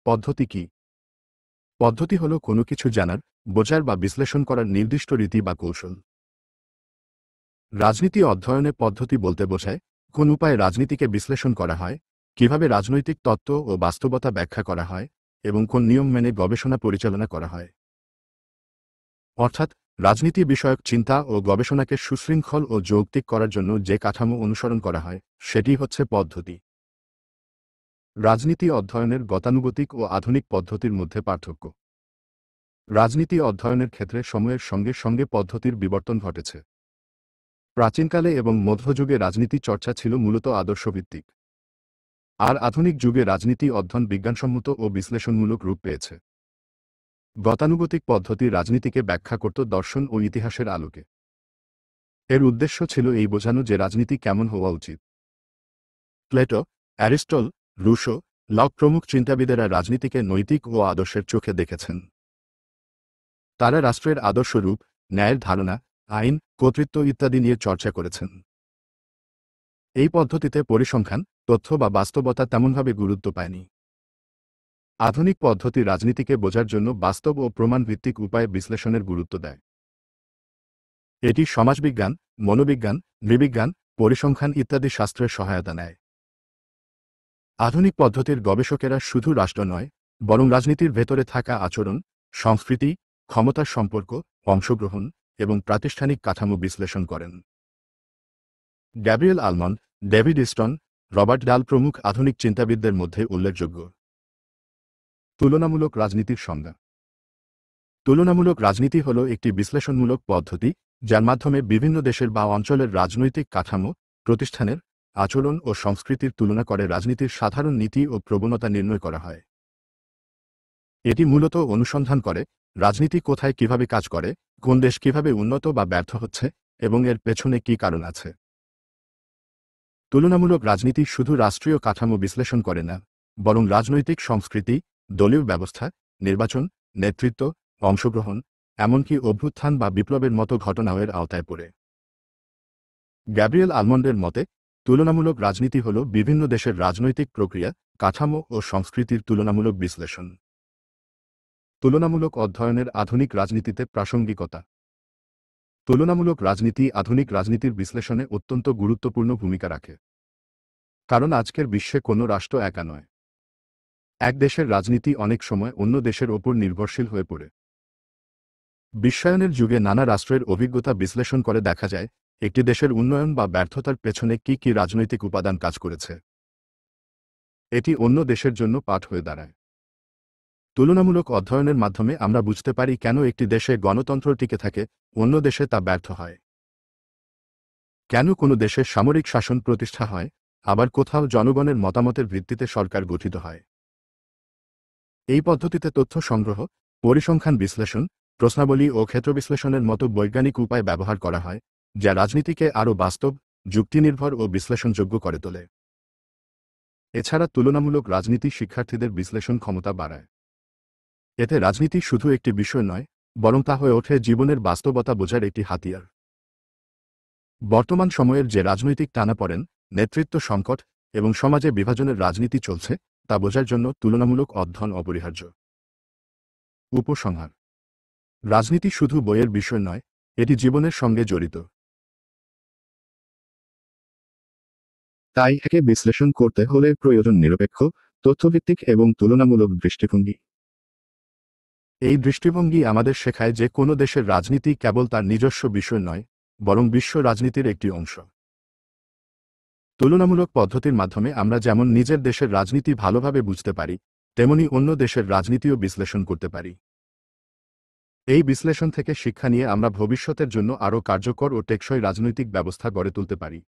পদ্ধতি কি? পদ্ধতি হলো কোনো কিছু জানার, বোঝার বা বিশ্লেষণ করার নির্দিষ্ট রীতি বা কৌশল। রাজনীতি অধ্যয়নে পদ্ধতি বলতে বোঝায় কোন উপায়ে রাজনীতিকে বিশ্লেষণ করা হয়, কিভাবে রাজনৈতিক তত্ত্ব ও বাস্তবতা ব্যাখ্যা করা হয়, এবং কোন নিয়ম মেনে গবেষণা পরিচালনা করা হয়। অর্থাৎ রাজনীতি বিষয়ক চিন্তা ও গবেষণাকে সুশৃঙ্খল ও যৌক্তিক করার জন্য যে কাঠামো অনুসরণ করা হয় সেটি হচ্ছে পদ্ধতি। রাজনীতি অধ্যয়নের গতানুগতিক ও আধুনিক পদ্ধতির মধ্যে পার্থক্য। রাজনীতি অধ্যয়নের ক্ষেত্রে সময়ের সঙ্গে সঙ্গে পদ্ধতির বিবর্তন ঘটেছে। প্রাচীনকালে এবং মধ্যযুগে রাজনীতি চর্চা ছিল মূলত আদর্শভিত্তিক, আর আধুনিক যুগে রাজনীতি অধ্যয়ন বিজ্ঞানসম্মত ও বিশ্লেষণমূলক রূপ পেয়েছে। গতানুগতিক পদ্ধতি রাজনীতিকে ব্যাখ্যা করত দর্শন ও ইতিহাসের আলোকে। এর উদ্দেশ্য ছিল এই বোঝানো যে রাজনীতি কেমন হওয়া উচিত। প্লেটো, অ্যারিস্টল, রুশো, লক প্রমুখ চিন্তাবিদেরা রাজনীতিকে নৈতিক ও আদর্শের চোখে দেখেছেন। তারা রাষ্ট্রের আদর্শ রূপ, ন্যায়ের ধারণা, আইন, কর্তৃত্ব ইত্যাদি নিয়ে চর্চা করেছেন। এই পদ্ধতিতে পরিসংখ্যান, তথ্য বা বাস্তবতা তেমনভাবে গুরুত্ব পায়নি। আধুনিক পদ্ধতি রাজনীতিকে বোঝার জন্য বাস্তব ও প্রমাণ ভিত্তিক উপায়ে বিশ্লেষণের গুরুত্ব দেয়। এটি সমাজবিজ্ঞান, মনোবিজ্ঞান, নৃবিজ্ঞান, পরিসংখ্যান ইত্যাদি শাস্ত্রের সহায়তা নেয়। আধুনিক পদ্ধতির গবেষকেরা শুধু রাষ্ট্র নয়, বরং রাজনীতির ভেতরে থাকা আচরণ, সংস্কৃতি, ক্ষমতার সম্পর্ক, অংশগ্রহণ এবং প্রাতিষ্ঠানিক কাঠামো বিশ্লেষণ করেন। Gabriel almond, David Easton, Robert ডাল প্রমুখ আধুনিক চিন্তাবিদদের মধ্যে উল্লেখযোগ্য। তুলনামূলক রাজনীতির সংজ্ঞা। তুলনামূলক রাজনীতি হল একটি বিশ্লেষণমূলক পদ্ধতি যার মাধ্যমে বিভিন্ন দেশের বা অঞ্চলের রাজনৈতিক কাঠামো, প্রতিষ্ঠানের আচরণ ও সংস্কৃতির তুলনা করে রাজনীতির সাধারণ নীতি ও প্রবণতা নির্ণয় করা হয়। এটি মূলত অনুসন্ধান করে রাজনীতি কোথায় কিভাবে কাজ করে, কোন দেশ কিভাবে উন্নত বা ব্যর্থ হচ্ছে এবং এর পেছনে কী কারণ আছে। তুলনামূলক রাজনীতি শুধু রাষ্ট্রীয় কাঠামো বিশ্লেষণ করে না, বরং রাজনৈতিক সংস্কৃতি, দলীয় ব্যবস্থা, নির্বাচন, নেতৃত্ব, অংশগ্রহণ, এমনকি অভ্যুত্থান বা বিপ্লবের মতো ঘটনাও এর আওতায় পড়ে। গ্যাব্রিয়েল আলমন্ডের মতে তুলনামূলক রাজনীতি হল বিভিন্ন দেশের রাজনৈতিক প্রক্রিয়া, কাঠামো ও সংস্কৃতির তুলনামূলক বিশ্লেষণ। তুলনামূলক অধ্যয়নের আধুনিক রাজনীতিতে প্রাসঙ্গিকতা। তুলনামূলক রাজনীতি আধুনিক রাজনীতির বিশ্লেষণে অত্যন্ত গুরুত্বপূর্ণ ভূমিকা রাখে। কারণ আজকের বিশ্বে কোনো রাষ্ট্র একা নয়। এক দেশের রাজনীতি অনেক সময় অন্য দেশের ওপর নির্ভরশীল হয়ে পড়ে। বিশ্বায়নের যুগে নানা রাষ্ট্রের অভিজ্ঞতা বিশ্লেষণ করে দেখা যায় একটি দেশের উন্নয়ন বা ব্যর্থতার পেছনে কী কী রাজনৈতিক উপাদান কাজ করেছে। এটি অন্য দেশের জন্য পাঠ হয়ে দাঁড়ায়। তুলনামূলক অধ্যয়নের মাধ্যমে আমরা বুঝতে পারি কেন একটি দেশে গণতন্ত্র টিকে থাকে, অন্য দেশে তা ব্যর্থ হয়। কেন কোনো দেশে সামরিক শাসন প্রতিষ্ঠা হয়, আবার কোথাও জনগণের মতামতের ভিত্তিতে সরকার গঠিত হয়। এই পদ্ধতিতে তথ্য সংগ্রহ, পরিসংখ্যান বিশ্লেষণ, প্রশ্নাবলী ও ক্ষেত্র বিশ্লেষণের মতো বৈজ্ঞানিক উপায় ব্যবহার করা হয়, যা রাজনীতিকে আরও বাস্তব, যুক্তিনির্ভর ও বিশ্লেষণযোগ্য করে তোলে। এছাড়া তুলনামূলক রাজনীতি শিক্ষার্থীদের বিশ্লেষণ ক্ষমতা বাড়ায়। এতে রাজনীতি শুধু একটি বিষয় নয়, বরং তা হয়ে ওঠে জীবনের বাস্তবতা বোঝার একটি হাতিয়ার। বর্তমান সময়ের যে রাজনৈতিক টানাপোড়েন, নেতৃত্ব সংকট এবং সমাজে বিভাজনের রাজনীতি চলছে তা বোঝার জন্য তুলনামূলক অধ্যয়ন অপরিহার্য। উপসংহার: রাজনীতি শুধু বইয়ের বিষয় নয়, এটি জীবনের সঙ্গে জড়িত। তাই একে বিশ্লেষণ করতে হলে প্রয়োজন নিরপেক্ষ, তথ্যভিত্তিক এবং তুলনামূলক দৃষ্টিভঙ্গি। এই দৃষ্টিভঙ্গি আমাদের শেখায় যে কোনো দেশের রাজনীতি কেবল তার নিজস্ব বিষয় নয়, বরং বিশ্ব রাজনীতির একটি অংশ। তুলনামূলক পদ্ধতির মাধ্যমে আমরা যেমন নিজের দেশের রাজনীতি ভালোভাবে বুঝতে পারি, তেমনি অন্য দেশের রাজনীতিও বিশ্লেষণ করতে পারি। এই বিশ্লেষণ থেকে শিক্ষা নিয়ে আমরা ভবিষ্যতের জন্য আরও কার্যকর ও টেকসই রাজনৈতিক ব্যবস্থা গড়ে তুলতে পারি।